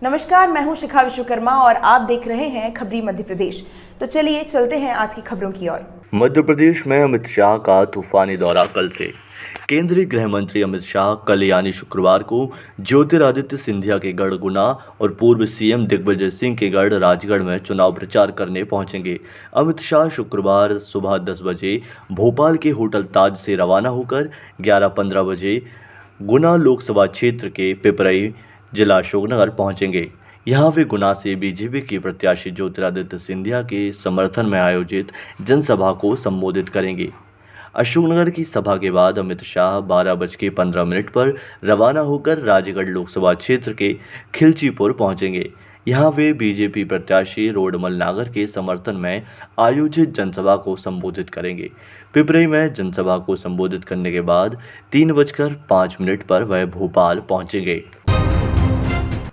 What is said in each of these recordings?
नमस्कार, मैं हूं शिखा विश्वकर्मा और आप देख रहे हैं खबरी मध्य प्रदेश। तो चलिए चलते हैं आज की खबरों की ओर। मध्य प्रदेश में अमित शाह का तूफानी दौरा कल से। केंद्रीय गृह मंत्री अमित शाह कल यानी शुक्रवार को ज्योतिरादित्य सिंधिया के गढ़ गुना और पूर्व सीएम दिग्विजय सिंह के गढ़ राजगढ़ में चुनाव प्रचार करने पहुंचेंगे। अमित शाह शुक्रवार सुबह 10 बजे भोपाल के होटल ताज से रवाना होकर 11:15 बजे गुना लोकसभा क्षेत्र के पिपरई जिला अशोकनगर पहुंचेंगे। यहां वे गुना से बीजेपी के प्रत्याशी ज्योतिरादित्य सिंधिया के समर्थन में आयोजित जनसभा को संबोधित करेंगे। अशोकनगर की सभा के बाद अमित शाह 12:15 पर रवाना होकर राजगढ़ लोकसभा क्षेत्र के खिलचीपुर पहुंचेंगे। यहां वे बीजेपी प्रत्याशी रोडमल नागर के समर्थन में आयोजित जनसभा को संबोधित करेंगे। पिपरई में जनसभा को संबोधित करने के बाद 3:05 पर वह भोपाल पहुंचेंगे।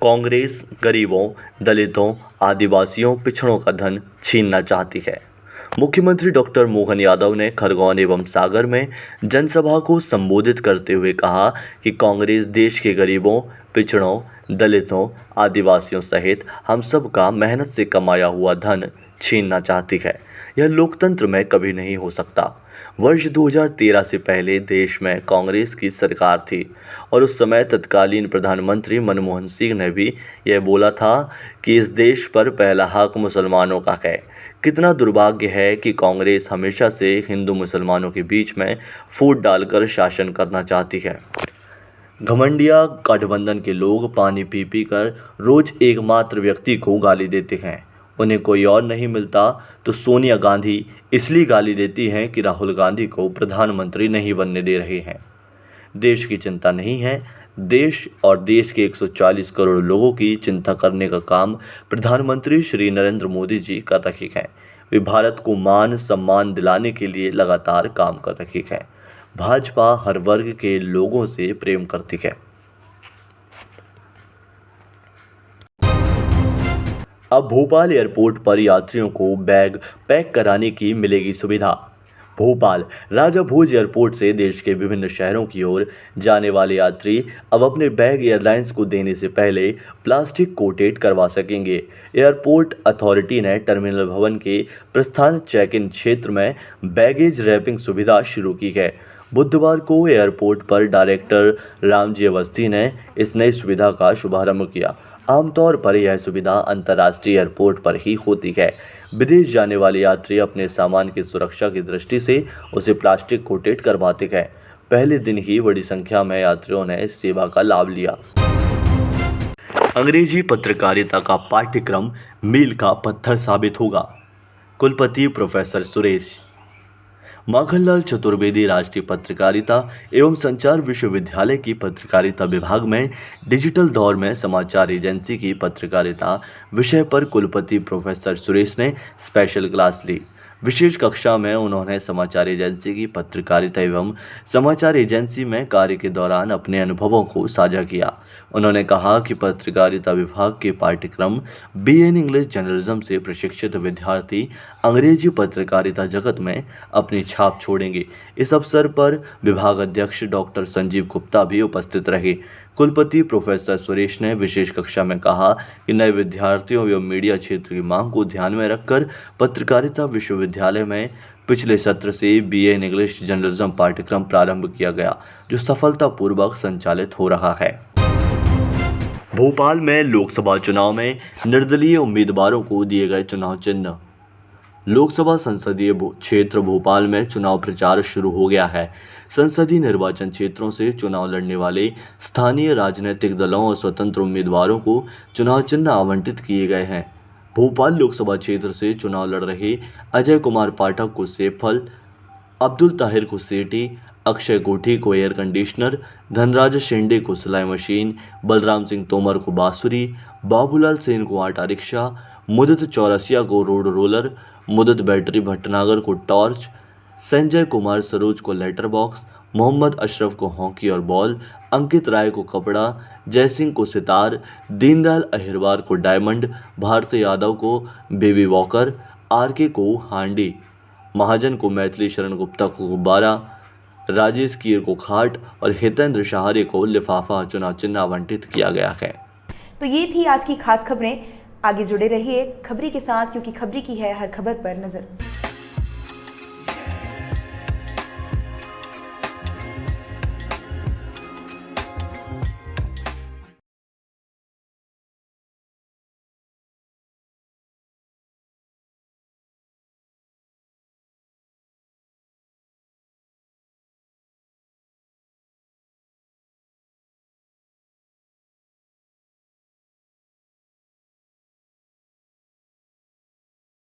कांग्रेस गरीबों, दलितों, आदिवासियों, पिछड़ों का धन छीनना चाहती है। मुख्यमंत्री डॉक्टर मोहन यादव ने खरगोन एवं सागर में जनसभा को संबोधित करते हुए कहा कि कांग्रेस देश के गरीबों, पिछड़ों, दलितों, आदिवासियों सहित हम सब का मेहनत से कमाया हुआ धन छीनना चाहती है। यह लोकतंत्र में कभी नहीं हो सकता। वर्ष 2013 से पहले देश में कांग्रेस की सरकार थी और उस समय तत्कालीन प्रधानमंत्री मनमोहन सिंह ने भी यह बोला था कि इस देश पर पहला हक मुसलमानों का है। कितना दुर्भाग्य है कि कांग्रेस हमेशा से हिंदू मुसलमानों के बीच में फूट डालकर शासन करना चाहती है। घमंडिया गठबंधन के लोग पानी पी पी कर रोज एकमात्र व्यक्ति को गाली देते हैं। उन्हें कोई और नहीं मिलता तो सोनिया गांधी इसलिए गाली देती हैं कि राहुल गांधी को प्रधानमंत्री नहीं बनने दे रहे हैं। देश की चिंता नहीं है। देश और देश के 140 करोड़ लोगों की चिंता करने का काम प्रधानमंत्री श्री नरेंद्र मोदी जी कर रहे हैं। वे भारत को मान सम्मान दिलाने के लिए लगातार काम कर रहे हैं। भाजपा हर वर्ग के लोगों से प्रेम करती है। अब भोपाल एयरपोर्ट पर यात्रियों को बैग पैक कराने की मिलेगी सुविधा। भोपाल राजा भोज एयरपोर्ट से देश के विभिन्न शहरों की ओर जाने वाले यात्री अब अपने बैग एयरलाइंस को देने से पहले प्लास्टिक कोटेड करवा सकेंगे। एयरपोर्ट अथॉरिटी ने टर्मिनल भवन के प्रस्थान चेक इन क्षेत्र में बैगेज रैपिंग सुविधा शुरू की है। बुधवार को एयरपोर्ट पर डायरेक्टर रामजी अवस्थी ने इस नई सुविधा का शुभारंभ किया। आमतौर पर यह सुविधा अंतर्राष्ट्रीय एयरपोर्ट पर ही होती है। विदेश जाने वाले यात्री अपने सामान की सुरक्षा की दृष्टि से उसे प्लास्टिक कोटेड करवाते हैं। पहले दिन ही बड़ी संख्या में यात्रियों ने इस सेवा का लाभ लिया। अंग्रेजी पत्रकारिता का पाठ्यक्रम मील का पत्थर साबित होगा। कुलपति प्रोफेसर सुरेश माखनलाल चतुर्वेदी राष्ट्रीय पत्रकारिता एवं संचार विश्वविद्यालय की पत्रकारिता विभाग में डिजिटल दौर में समाचार एजेंसी की पत्रकारिता विषय पर कुलपति प्रोफेसर सुरेश ने स्पेशल क्लास ली। विशेष कक्षा में उन्होंने समाचार एजेंसी की पत्रकारिता एवं समाचार एजेंसी में कार्य के दौरान अपने अनुभवों को साझा किया। उन्होंने कहा कि पत्रकारिता विभाग के पाठ्यक्रम बीए इन इंग्लिश जर्नलिज्म से प्रशिक्षित विद्यार्थी अंग्रेजी पत्रकारिता जगत में अपनी छाप छोड़ेंगे। इस अवसर पर विभाग अध्यक्ष डॉक्टर संजीव गुप्ता भी उपस्थित रहे। कुलपति प्रोफेसर सुरेश ने विशेष कक्षा में कहा कि नए विद्यार्थियों एवं मीडिया क्षेत्र की मांग को ध्यान में रखकर पत्रकारिता विश्वविद्यालय में पिछले सत्र से बीए इन इंग्लिश जर्नलिज्म पाठ्यक्रम प्रारंभ किया गया, जो सफलतापूर्वक संचालित हो रहा है। भोपाल में लोकसभा चुनाव में निर्दलीय उम्मीदवारों को दिए गए चुनाव चिन्ह। लोकसभा संसदीय क्षेत्र भोपाल में चुनाव प्रचार शुरू हो गया है। संसदीय निर्वाचन क्षेत्रों से चुनाव लड़ने वाले स्थानीय राजनीतिक दलों और स्वतंत्र उम्मीदवारों को चुनाव चिन्ह आवंटित किए गए हैं। भोपाल लोकसभा क्षेत्र से चुनाव लड़ रहे अजय कुमार पाठक को सेब फल, अब्दुल ताहिर को सीटी, अक्षय कोठी को एयर कंडीशनर, धनराज शेंडे को सिलाई मशीन, बलराम सिंह तोमर को बांसुरी, बाबूलाल सेन को आटा रिक्शा, मुदित चौरसिया को रोड रोलर, मुदित बैटरी भटनागर को टॉर्च, संजय कुमार सरोज को लेटर बॉक्स, मोहम्मद अशरफ को हॉकी और बॉल, अंकित राय को कपड़ा, जयसिंह को सितार, दीनदयाल अहिरवार को डायमंड, भारती यादव को बेबी वॉकर, आरके को हांडी, महाजन को मैथिली शरण गुप्ता को गुब्बारा, राजेश कीर को खाट और हितेंद्र सहारे को लिफाफा चुनाव चिन्ह आवंटित किया गया है। तो ये थी आज की खास खबरें। आगे जुड़े रहिए खबरी के साथ, क्योंकि खबरी की है हर खबर पर नजर।